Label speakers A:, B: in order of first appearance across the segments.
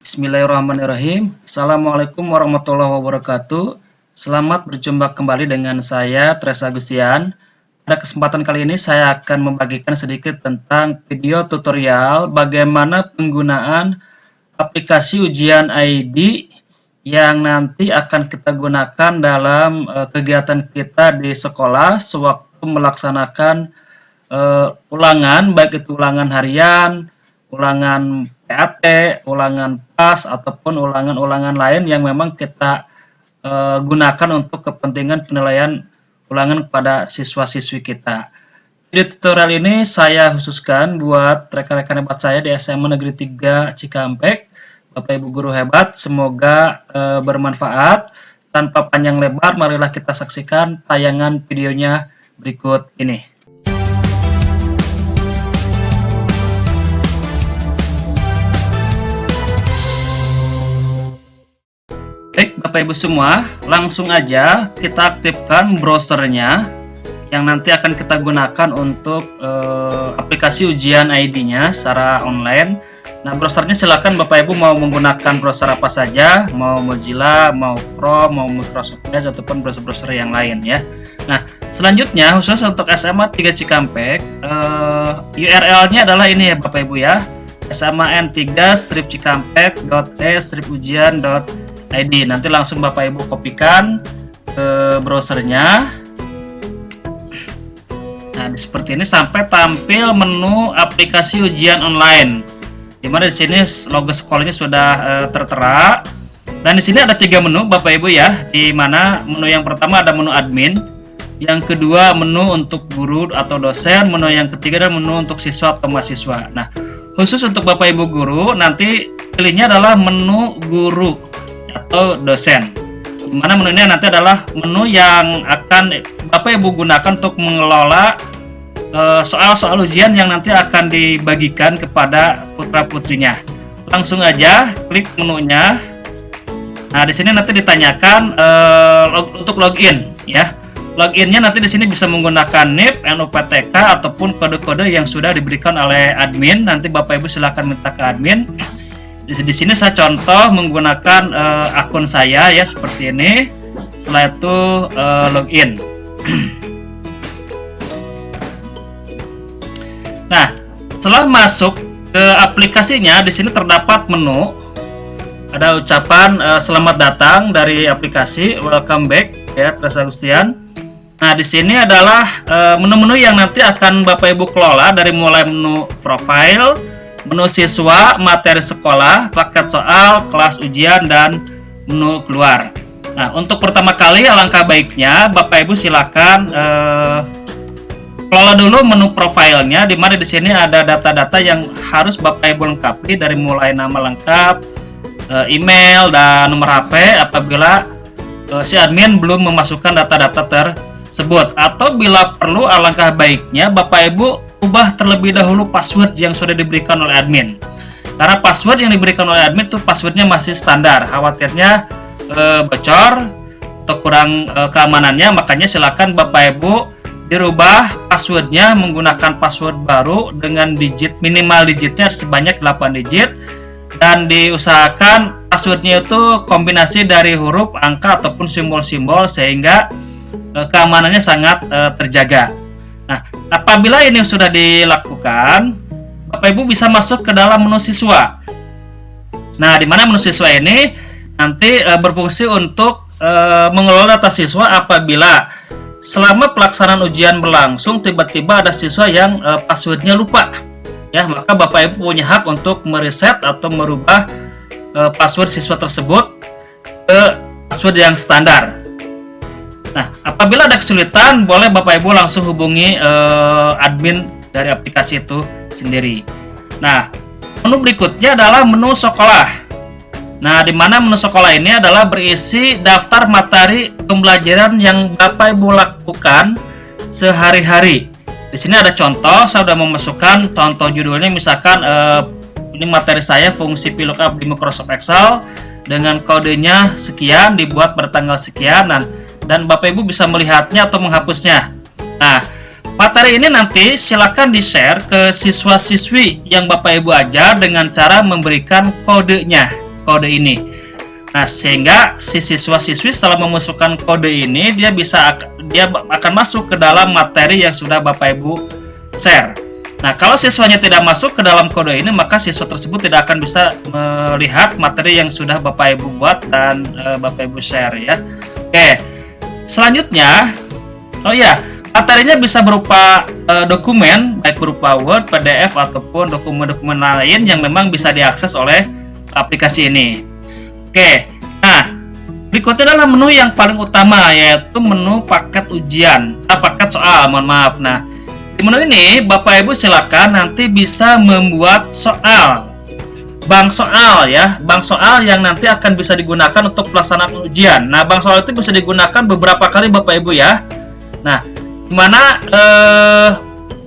A: Bismillahirrahmanirrahim. Assalamualaikum warahmatullahi wabarakatuh. Selamat berjumpa kembali dengan saya, Tres Agustian. Pada kesempatan kali ini saya akan membagikan sedikit tentang video tutorial bagaimana penggunaan aplikasi ujian ID yang nanti akan kita gunakan dalam kegiatan kita di sekolah sewaktu melaksanakan ulangan, baik itu ulangan harian, ulangan PAT, ulangan PAS, ataupun ulangan-ulangan lain yang memang kita gunakan untuk kepentingan penilaian ulangan kepada siswa-siswi kita. Video tutorial ini saya khususkan buat rekan-rekan hebat saya di SMA Negeri 3 Cikampek. Bapak Ibu guru hebat, semoga bermanfaat. Tanpa panjang lebar, marilah kita saksikan tayangan videonya berikut ini. Baik Bapak Ibu semua, langsung aja kita aktifkan browsernya yang nanti akan kita gunakan untuk aplikasi ujian ID-nya secara online. Nah, browsernya silakan Bapak Ibu mau menggunakan browser apa saja, mau Mozilla, mau Chrome, mau Microsoft Edge, ataupun browser-browser yang lain ya. Nah, selanjutnya khusus untuk SMA 3 Cikampek, URL-nya adalah ini ya Bapak Ibu ya, sman3-cikampek.e-ujian.id. Nanti langsung Bapak Ibu kopikan ke browsernya. Nah, seperti ini sampai tampil menu aplikasi ujian online. Dimana di sini logo sekolahnya sudah tertera, dan di sini ada 3 menu Bapak Ibu ya. Di mana menu yang pertama ada menu admin, yang kedua menu untuk guru atau dosen, menu yang ketiga adalah menu untuk siswa atau mahasiswa. Nah, khusus untuk Bapak Ibu guru nanti pilihnya adalah menu guru atau dosen. Dimana menu ini nanti adalah menu yang akan Bapak Ibu gunakan untuk mengelola soal-soal ujian yang nanti akan dibagikan kepada putra-putrinya. Langsung aja klik menunya. Nah, di sini nanti ditanyakan untuk login ya. Loginnya nanti di sini bisa menggunakan NIP, NUPTK ataupun kode-kode yang sudah diberikan oleh admin. Nanti Bapak Ibu silakan minta ke admin. Di sini saya contoh menggunakan akun saya ya seperti ini. Setelah itu login. Nah, setelah masuk ke aplikasinya, di sini terdapat menu. Ada ucapan selamat datang dari aplikasi, welcome back ya, Tres Agustian. Nah, di sini adalah menu-menu yang nanti akan Bapak Ibu kelola dari mulai menu profile, menu siswa, materi sekolah, paket soal, kelas ujian, dan menu keluar. Nah, untuk pertama kali alangkah baiknya Bapak Ibu silakan kelola dulu menu profilnya, di mana di sini ada data-data yang harus Bapak Ibu lengkapi dari mulai nama lengkap, email, dan nomor HP apabila si admin belum memasukkan data-data tersebut. Atau bila perlu alangkah baiknya Bapak Ibu ubah terlebih dahulu password yang sudah diberikan oleh admin. Karena password yang diberikan oleh admin itu passwordnya masih standar, khawatirnya bocor atau kurang keamanannya. Makanya silakan Bapak Ibu dirubah passwordnya menggunakan password baru dengan digit minimal digitnya sebanyak 8 digit, dan diusahakan passwordnya itu kombinasi dari huruf, angka ataupun simbol-simbol sehingga keamanannya sangat terjaga. Nah, apabila ini sudah dilakukan, Bapak Ibu bisa masuk ke dalam menu siswa. Nah, di mana menu siswa ini nanti berfungsi untuk mengelola data siswa apabila selama pelaksanaan ujian berlangsung tiba-tiba ada siswa yang passwordnya lupa ya, maka Bapak Ibu punya hak untuk mereset atau merubah password siswa tersebut ke password yang standar. Nah, apabila ada kesulitan boleh Bapak Ibu langsung hubungi admin dari aplikasi itu sendiri. Nah, menu berikutnya adalah menu sekolah. Nah, di mana menu sekolah ini adalah berisi daftar materi pembelajaran yang Bapak Ibu lakukan sehari-hari. Di sini ada contoh, saya sudah memasukkan contoh judulnya, misalkan ini materi saya fungsi VLOOKUP di Microsoft Excel dengan kodenya sekian, dibuat pada tanggal sekian, dan Bapak Ibu bisa melihatnya atau menghapusnya. Nah, materi ini nanti silakan di-share ke siswa-siswi yang Bapak Ibu ajar dengan cara memberikan kodenya kode ini. Nah, sehingga si siswa-siswi setelah memasukkan kode ini dia akan masuk ke dalam materi yang sudah Bapak Ibu share. Nah, kalau siswanya tidak masuk ke dalam kode ini, maka siswa tersebut tidak akan bisa melihat materi yang sudah Bapak Ibu buat dan Bapak Ibu share ya. Oke. Selanjutnya, materinya bisa berupa dokumen, baik berupa Word, PDF ataupun dokumen-dokumen lain yang memang bisa diakses oleh aplikasi ini. Oke, nah berikutnya adalah menu yang paling utama, yaitu menu paket ujian, paket soal, mohon maaf. Nah, di menu ini Bapak Ibu silakan nanti bisa membuat soal, bank soal ya, bank soal yang nanti akan bisa digunakan untuk pelaksanaan ujian. Nah, bank soal itu bisa digunakan beberapa kali Bapak Ibu ya. Nah, dimana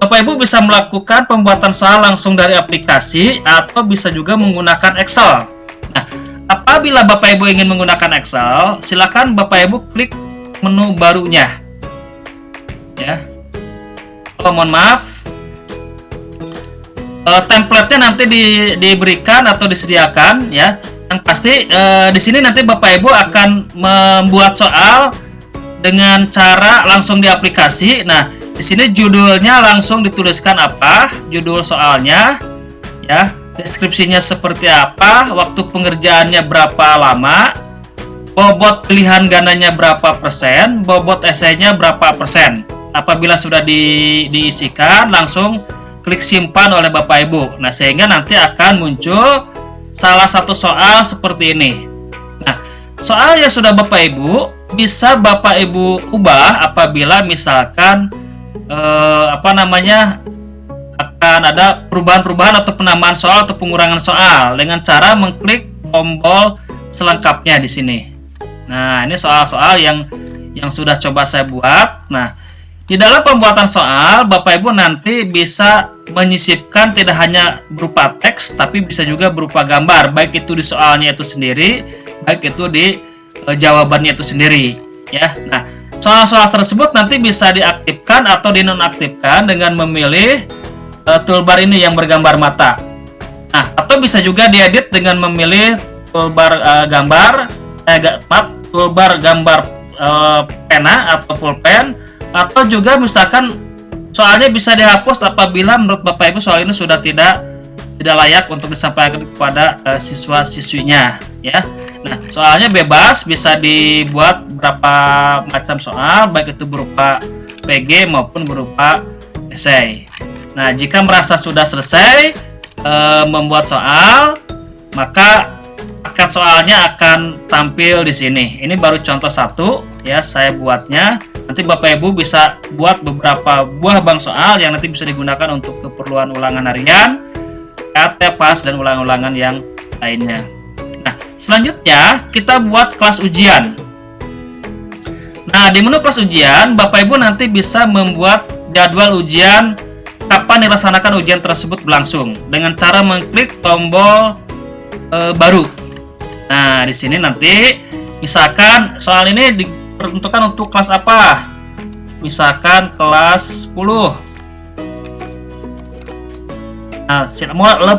A: Bapak Ibu bisa melakukan pembuatan soal langsung dari aplikasi atau bisa juga menggunakan Excel. Nah, apabila Bapak Ibu ingin menggunakan Excel, silakan Bapak Ibu klik menu barunya. Ya. Oh, mohon maaf. Template-nya nanti diberikan atau disediakan ya. Yang pasti di sini nanti Bapak Ibu akan membuat soal dengan cara langsung di aplikasi. Nah, di sini judulnya langsung dituliskan apa, judul soalnya ya. Deskripsinya seperti apa, waktu pengerjaannya berapa lama, bobot pilihan gandanya berapa persen, bobot esainya berapa persen. Apabila sudah diisikan, langsung klik simpan oleh Bapak Ibu. Nah, sehingga nanti akan muncul salah satu soal seperti ini. Nah, soal yang sudah Bapak Ibu bisa Bapak Ibu ubah apabila misalkan akan ada perubahan-perubahan atau penambahan soal atau pengurangan soal dengan cara mengklik tombol selengkapnya di sini. Nah, ini soal-soal yang sudah coba saya buat. Nah, di dalam pembuatan soal, Bapak Ibu nanti bisa menyisipkan tidak hanya berupa teks, tapi bisa juga berupa gambar, baik itu di soalnya itu sendiri, baik itu di jawabannya itu sendiri. Ya, nah soal-soal tersebut nanti bisa diaktifkan atau dinonaktifkan dengan memilih toolbar ini yang bergambar mata. Nah, atau bisa juga diedit dengan memilih toolbar toolbar gambar pena atau pulpen, atau juga misalkan soalnya bisa dihapus apabila menurut Bapak Ibu soal ini sudah tidak layak untuk disampaikan kepada siswa-siswinya ya. Nah, soalnya bebas bisa dibuat berapa macam soal, baik itu berupa PG maupun berupa esai. Nah, jika merasa sudah selesai membuat soal, maka paket soalnya akan tampil di sini. Ini baru contoh satu ya, saya buatnya. Nanti Bapak Ibu bisa buat beberapa buah bank soal yang nanti bisa digunakan untuk keperluan ulangan harian, KT, PAS, dan ulangan-ulangan yang lainnya. Nah, selanjutnya kita buat kelas ujian. Nah, di menu kelas ujian, Bapak Ibu nanti bisa membuat jadwal ujian, kapan dilaksanakan ujian tersebut berlangsung dengan cara mengklik tombol baru. Nah, di sini nanti misalkan soal ini diperuntukkan untuk kelas apa? Misalkan kelas 10. Nah,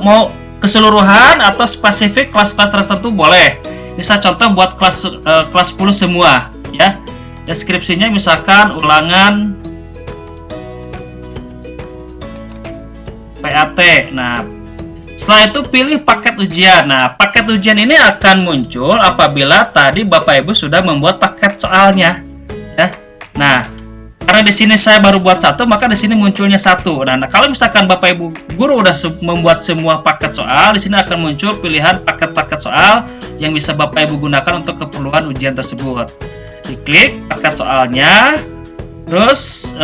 A: mau keseluruhan atau spesifik kelas-kelas tertentu boleh. Misal contoh buat kelas 10 semua ya. Deskripsinya misalkan ulangan PAT. Nah, setelah itu pilih paket ujian. Nah, paket ujian ini akan muncul apabila tadi Bapak Ibu sudah membuat paket soalnya ya. Nah, karena di sini saya baru buat satu, maka di sini munculnya satu. Nah, kalau misalkan Bapak Ibu guru udah membuat semua paket soal, di sini akan muncul pilihan paket-paket soal yang bisa Bapak Ibu gunakan untuk keperluan ujian tersebut. Diklik paket soalnya, terus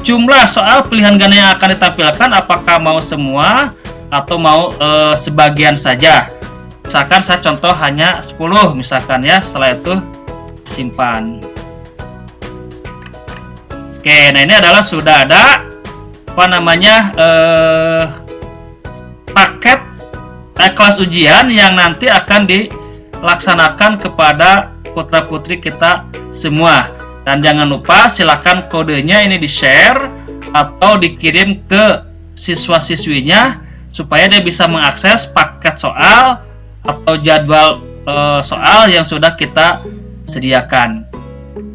A: jumlah soal pilihan ganda yang akan ditampilkan, apakah mau semua atau mau sebagian saja. Misalkan saya contoh hanya 10 misalkan ya, setelah itu simpan. Oke, nah ini adalah sudah ada paket kelas ujian yang nanti akan dilaksanakan kepada putra-putri kita semua. Dan jangan lupa silakan kodenya ini di-share atau dikirim ke siswa-siswinya supaya dia bisa mengakses paket soal atau jadwal soal yang sudah kita sediakan.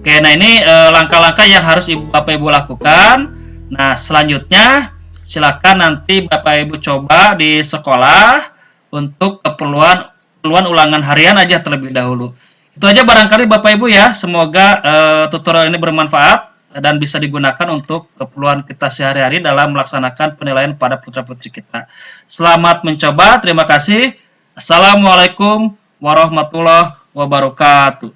A: Oke, nah ini langkah-langkah yang harus Bapak Ibu lakukan. Nah, selanjutnya silakan nanti Bapak Ibu coba di sekolah untuk keperluan ulangan harian aja terlebih dahulu. Itu aja barangkali Bapak Ibu ya. Semoga tutorial ini bermanfaat dan bisa digunakan untuk keperluan kita sehari-hari dalam melaksanakan penilaian pada putra-putri kita. Selamat mencoba. Terima kasih. Assalamualaikum warahmatullahi wabarakatuh.